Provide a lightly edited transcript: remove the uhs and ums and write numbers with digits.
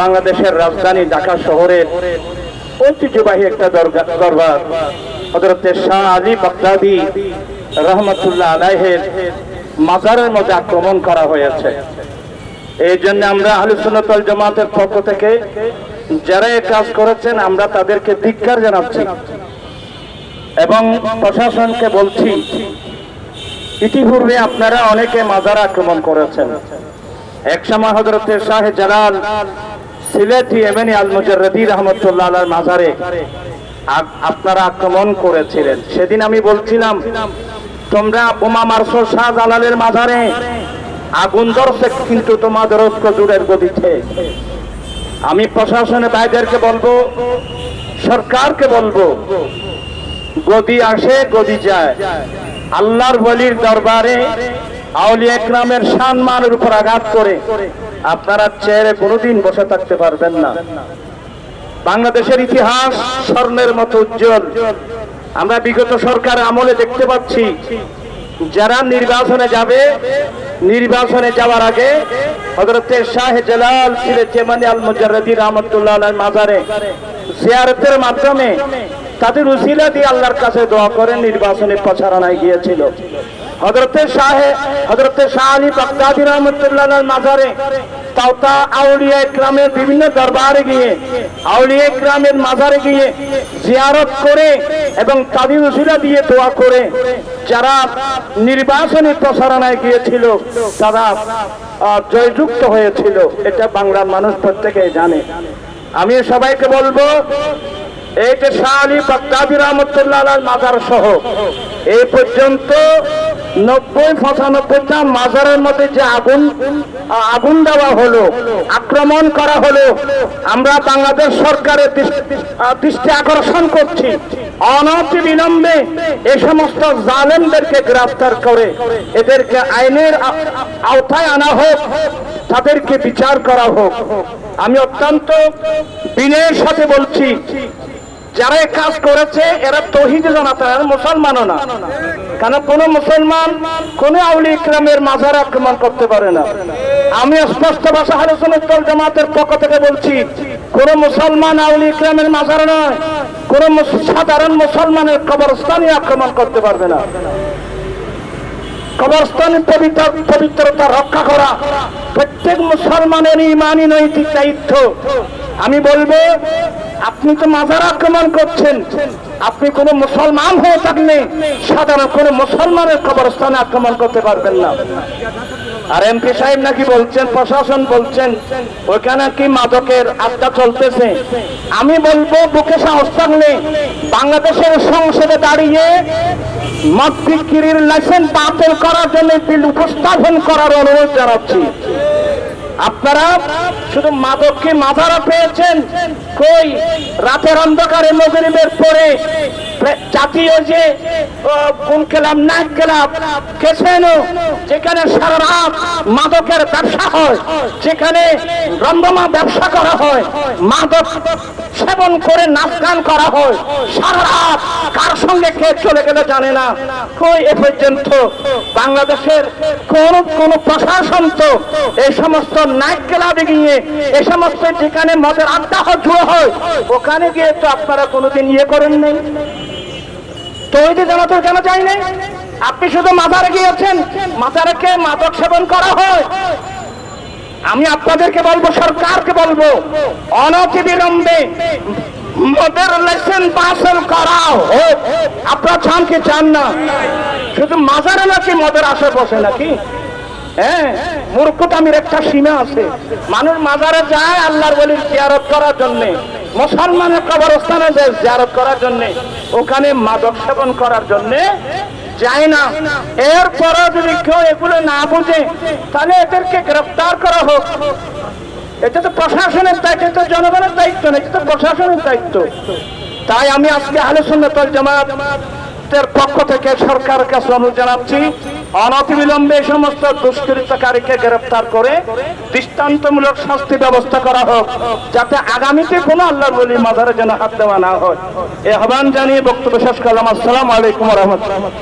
বাংলাদেশের রাজধানী ঢাকা শহরের ঐতিহ্যবাহী একটা দরবার হযরত শাহ আলী বাগদাদী রহমতুল্লাহ আলাইহির মাজারের মধ্যে আক্রমণ করা হয়েছে। এই জন্য আমরা আহলে সুন্নাত ওয়াল জামাতের পক্ষ থেকে যারা এই কাজ করেছেন আমরা তাদেরকে ধিক্কার জানাচ্ছি এবং প্রশাসনকে বলছি, ইতিপূর্বে আপনারা অনেকে মাজার আক্রমণ করেছেন। একসময় হযরত শাহ জালাল সিলেটি এমনি আল মুজাররদি রাহমাতুল্লাহ আলাইহির মাজারে আপনারা আক্রমণ করেছিলেন। সেদিন আমি বলছিলাম তোমরা বোমা মারছো শাহ জালালের মাজারে, আগুন ধরছে কিন্তু তোমাদের ঐক্য জোরের গতিতে। আমি প্রশাসনের ভাইদেরকে বলবো, সরকারকে বলবো, গদি আসে গদি যায়। আল্লাহর ওলির দরবারে আউলিয়া ইকরামের সম্মানের উপর আঘাত করে আপনারা চেয়ারে কোনোদিন বসে থাকতে পারবেন না। বাংলাদেশের ইতিহাস স্বর্ণের মতো উজ্জ্বল। আমরা বিগত সরকার আমলে দেখতে পাচ্ছি যারা নির্বাচনে যাবে, নির্বাচনে যাওয়ার আগে হযরত শাহ জালাল সিলেটি এমনি আল মুজাররদি রাহমাতুল্লাহ আলাইহির মাজারে জিয়ারতের মাধ্যমে তাদের উসিলা দিয়ে আল্লাহর কাছে দোয়া করে নির্বাচনে প্রচারণায় গিয়েছিল। হযরত শাহ আলী বাগদাদী রাহমাতুল্লাহ আলাইহির মাজারে তাওতা আউলিয়া ইকরামের বিভিন্ন দরবারে গিয়ে, আউলিয়া ইকরামের মাজারে গিয়ে জিয়ারত করে এবং তাদের উসিলা দিয়ে দোয়া করে যারা নির্বাচনী প্রচারণায় গিয়েছিল তারা জয়যুক্ত হয়েছিল। এটা বাংলার মানুষ প্রত্যেকেই জানে। আমি সবাইকে বলবো, এই যে শাহ আলী বাগদাদী রাহমাতুল্লাহ আলাইহির মাজার সহ এই পর্যন্ত 90-95টা মাজারের মধ্যে যে আগুন দেওয়া হলো, আক্রমণ করা হলো, আমরা বাংলাদেশ সরকারের দৃষ্টি আকর্ষণ করছি, অনতি বিলম্বে এই সমস্ত জালেমদেরকে গ্রেফতার করে এদেরকে আইনের আওতায় আনা হোক, তাদেরকে বিচার করা হোক। আমি অত্যন্ত বিনয়ের সাথে বলছি, যারা এই কাজ করেছে এরা তৌহিদে জানাতে, মুসলমানও না। কারণ কোন মুসলমান কোন আউলিয়া ইকরামের মাজার আক্রমণ করতে পারে না। আমি স্পষ্ট ভাষা আহলে সুন্নাত ওয়াল জামাতের পক্ষ থেকে বলছি, কোন মুসলমান আউলিয়া ইকরামের মাজার নয়, কোন সাধারণ মুসলমানের কবরস্থানে আক্রমণ করতে পারবে না। কবরস্থানের পবিত্রতা রক্ষা করা প্রত্যেক মুসলমানের ইমানি নৈতিক দায়িত্ব। আমি বলবো, আপনি তো মাজার আক্রমণ করছেন, আপনি কোন মুসলমান হয়ে থাকলে সাধারণ কোন মুসলমানের কবরস্থানে আক্রমণ করতে পারবেন না। আর এমপি সাহেব নাকি বলছেন, প্রশাসন বলছেন ওখানে কি মাদকের আড্ডা চলতেছে। আমি বলবো, বুকে সাহস থাকলে বাংলাদেশের সংসদে দাঁড়িয়ে মদ বিক্রির লাইসেন্স বাতিল করার জন্য বিল উপস্থাপন করার অনুরোধ জানাচ্ছি। আপনারা শুধু মাদককে মাথারা পেয়েছেন, কই রাতের অন্ধকারে মাগরিবের পরে জাতীয় যে কোন ক্লাব, নাইট ক্লাব, ক্যাসিনো, যেখানে সারা রাত মাদকের ব্যবসা হয়, যেখানে রমরমা ব্যবসা করা হয়, মাদক সেবন করে নাচ গান করা হয়, সারা রাত কার সঙ্গে কে চলে গেলে জানে না। কই এ পর্যন্ত বাংলাদেশের কোন প্রশাসন তো এই সমস্ত নাইট ক্লাবে গিয়ে, এই সমস্ত যেখানে মদের আড্ডা জুড়ে হয়, ওখানে গিয়ে তো আপনারা কোনোদিন করেন নাই। তৌহিদে জামাতের কেন চাই নাই? আপনি শুধু মাজারে গিয়েছেন, মাজারে কে মাদক সেবন করা হয়। আমি আপনাদেরকে বলবো, সরকারকে বলবো, অনতি বিলম্বে মদের লাইসেন্স বাতিল করা হোক। আপনারা চান কি চান না? শুধু মাজারে নাকি মদের আশেপাশে নাকি? হ্যাঁ, মূর্খতামির একটা সীমা আছে। মানুষ মাজারে যায় আল্লাহর ওলির জিয়ারত করার জন্য, মুসলমানের কবরস্থানে যায় জিয়ারত করার জন্য, ওখানে মাদক সেবন করার জন্য যায় না। এরপরও যদি কেউ এগুলো না বুঝে, তাহলে এদেরকে গ্রেফতার করা হোক। এটা তো প্রশাসনের দায়িত্ব, এটা তো জনগণের দায়িত্ব না, এটা তো প্রশাসনের দায়িত্ব। তাই আমি আজকে আহলে সুন্নাত ওয়াল জামাতের পক্ষ থেকে সরকারের কাছে অনুরোধ জানাচ্ছি, অনতিবিলম্বে সমস্ত দুষ্কৃতকারীকে গ্রেফতার করে দৃষ্টান্তমূলক শাস্তি ব্যবস্থা করা হোক, যাতে আগামীতে কোনো আল্লাহর ওলির মাজারে যেন হাত দেওয়া না হয়। এই আহ্বান জানিয়ে বক্তব্য শেষ করলাম। আসসালামু আলাইকুম ওয়া রাহমাতুল্লাহ।